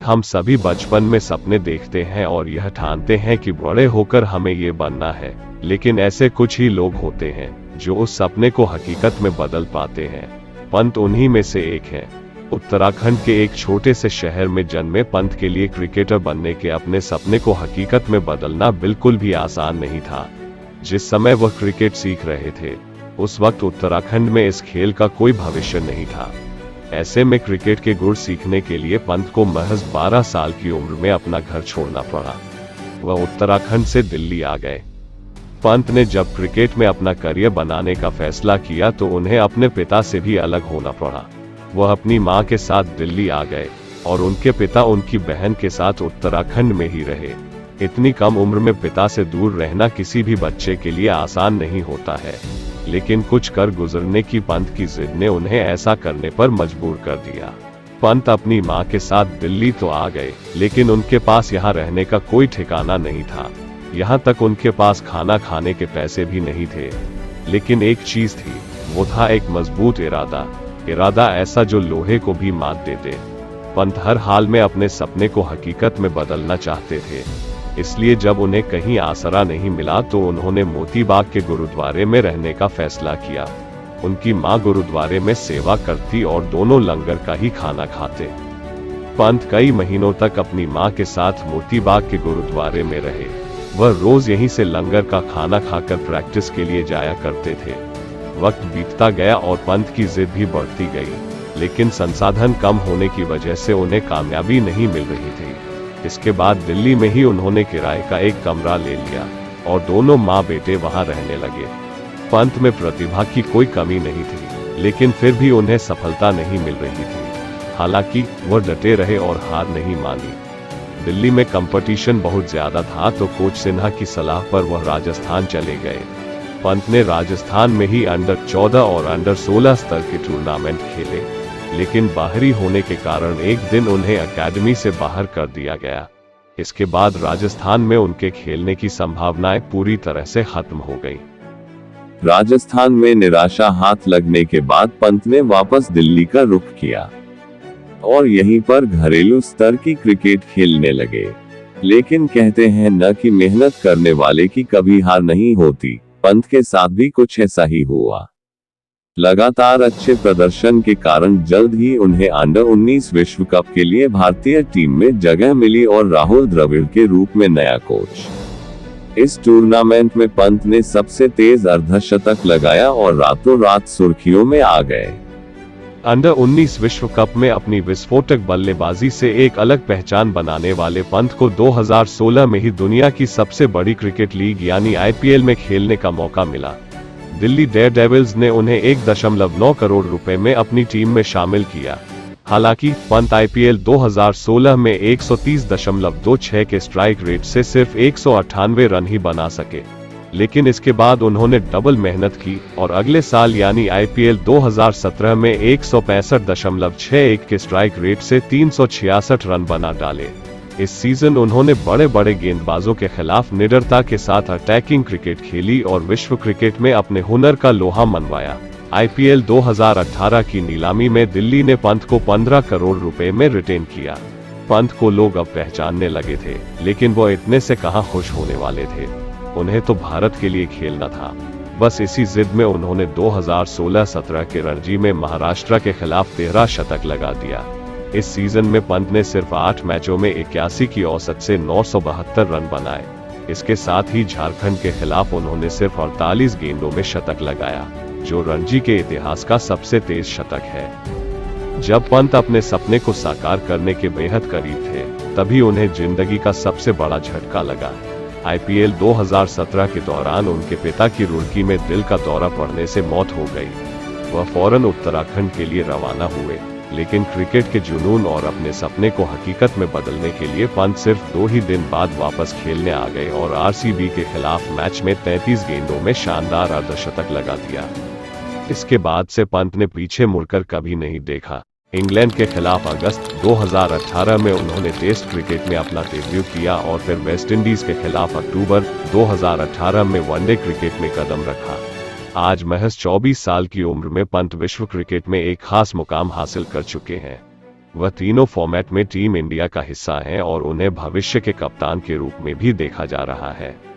हम सभी बचपन में सपने देखते हैं और यह ठानते हैं कि बड़े होकर हमें ये बनना है, लेकिन ऐसे कुछ ही लोग होते हैं जो उस सपने को हकीकत में बदल पाते हैं। पंत उन्हीं में से एक है। उत्तराखंड के एक छोटे से शहर में जन्मे पंत के लिए क्रिकेटर बनने के अपने सपने को हकीकत में बदलना बिल्कुल भी आसान नहीं था। जिस समय वह क्रिकेट सीख रहे थे, उस वक्त उत्तराखंड में इस खेल का कोई भविष्य नहीं था। ऐसे में क्रिकेट के गुर सीखने के लिए पंत को महज 12 साल की उम्र में अपना घर छोड़ना पड़ा। वह उत्तराखंड से दिल्ली आ गए। पंत ने जब क्रिकेट में अपना करियर बनाने का फैसला किया तो उन्हें अपने पिता से भी अलग होना पड़ा। वह अपनी मां के साथ दिल्ली आ गए और उनके पिता उनकी बहन के साथ उत्तराखंड में ही रहे। इतनी कम उम्र में पिता से दूर रहना किसी भी बच्चे के लिए आसान नहीं होता है, लेकिन कुछ कर गुजरने की पंत की जिद ने उन्हें ऐसा करने पर मजबूर कर दिया। पंत अपनी मां के साथ दिल्ली तो आ गए, लेकिन उनके पास यहाँ रहने का कोई ठिकाना नहीं था। यहाँ तक उनके पास खाना खाने के पैसे भी नहीं थे। लेकिन एक चीज थी, वो था एक मजबूत इरादा ऐसा जो लोहे को भी मात दे दे। पंत हर हाल में अपने सपने को हकीकत में बदलना चाहते थे। इसलिए जब उन्हें कहीं आसरा नहीं मिला तो उन्होंने मोती बाग के गुरुद्वारे में रहने का फैसला किया। उनकी मां गुरुद्वारे में सेवा करती और दोनों लंगर का ही खाना खाते। पंत कई महीनों तक अपनी मां के साथ मोती बाग के गुरुद्वारे में रहे। वह रोज यहीं से लंगर का खाना खाकर प्रैक्टिस के लिए जाया करते थे। वक्त बीतता गया और पंत की जिद भी बढ़ती गई, लेकिन संसाधन कम होने की वजह से उन्हें कामयाबी नहीं मिल रही थी। इसके बाद दिल्ली में ही उन्होंने किराए का एक कमरा ले लिया और दोनों माँ बेटे वहां रहने लगे। पंत में प्रतिभा की कोई कमी नहीं थी, लेकिन फिर भी उन्हें सफलता नहीं मिल रही थी। हालांकि वह डटे रहे और हार नहीं मानी। दिल्ली में कंपटीशन बहुत ज्यादा था तो कोच सिन्हा की सलाह पर वह राजस्थान चले गए। पंत ने राजस्थान में ही अंडर 14 और अंडर 16 स्तर के टूर्नामेंट खेले, लेकिन बाहरी होने के कारण एक दिन उन्हें एकेडमी से बाहर कर दिया गया। इसके बाद राजस्थान में उनके खेलने की संभावनाएं पूरी तरह से खत्म हो गईं। राजस्थान में निराशा हाथ लगने के बाद पंत ने वापस दिल्ली का रुख किया और यहीं पर घरेलू स्तर की क्रिकेट खेलने लगे। लेकिन कहते हैं न कि मेहनत करने वाले की कभी हार नहीं होती। पंत के साथ भी कुछ ऐसा ही हुआ। लगातार अच्छे प्रदर्शन के कारण जल्द ही उन्हें अंडर 19 विश्व कप के लिए भारतीय टीम में जगह मिली और राहुल द्रविड़ के रूप में नया कोच। इस टूर्नामेंट में पंत ने सबसे तेज अर्धशतक लगाया और रातों रात सुर्खियों में आ गए। अंडर 19 विश्व कप में अपनी विस्फोटक बल्लेबाजी से एक अलग पहचान बनाने वाले पंत को 2016 में ही दुनिया की सबसे बड़ी क्रिकेट लीग यानी IPL में खेलने का मौका मिला। दिल्ली डेयरडेविल्स ने उन्हें 1.9 करोड़ रुपए में अपनी टीम में शामिल किया। हालांकि पंत IPL 2016 में 130.26 के स्ट्राइक रेट से सिर्फ 198 रन ही बना सके, लेकिन इसके बाद उन्होंने डबल मेहनत की और अगले साल यानी IPL 2017 में 165.61 के स्ट्राइक रेट से 366 रन बना डाले। इस सीजन उन्होंने बड़े बड़े गेंदबाजों के खिलाफ निडरता के साथ अटैकिंग क्रिकेट खेली और विश्व क्रिकेट में अपने हुनर का लोहा मनवाया। IPL 2018 की नीलामी में दिल्ली ने पंत को 15 करोड़ रुपए में रिटेन किया। पंत को लोग अब पहचानने लगे थे, लेकिन वो इतने से कहां खुश होने वाले थे। उन्हें तो भारत के लिए खेलना था। बस इसी जिद में उन्होंने 2016-17 के रणजी में महाराष्ट्र के खिलाफ 13 शतक लगा दिया। इस सीजन में पंत ने सिर्फ 8 मैचों में 81 की औसत से 972 रन बनाए। इसके साथ ही झारखंड के खिलाफ उन्होंने सिर्फ 48 गेंदों में शतक लगाया, जो रणजी के इतिहास का सबसे तेज शतक है। जब पंत अपने सपने को साकार करने के बेहद करीब थे, तभी उन्हें जिंदगी का सबसे बड़ा झटका लगा। IPL 2017 के दौरान उनके पिता की रुड़की में दिल का दौरा पड़ने से मौत हो गई। वह फौरन उत्तराखंड के लिए रवाना हुए, लेकिन क्रिकेट के जुनून और अपने सपने को हकीकत में बदलने के लिए पंत सिर्फ 2 ही दिन बाद वापस खेलने आ गए और RCB के खिलाफ मैच में 33 गेंदों में शानदार अर्धशतक लगा दिया। इसके बाद से पंत ने पीछे मुड़कर कभी नहीं देखा। इंग्लैंड के खिलाफ अगस्त 2018 में उन्होंने टेस्ट क्रिकेट में अपना डेब्यू किया और फिर वेस्टइंडीज के खिलाफ अक्टूबर 2018 में वनडे क्रिकेट में कदम रखा। आज महज 24 साल की उम्र में पंत विश्व क्रिकेट में एक खास मुकाम हासिल कर चुके हैं। वह तीनों फॉर्मेट में टीम इंडिया का हिस्सा हैं और उन्हें भविष्य के कप्तान के रूप में भी देखा जा रहा है।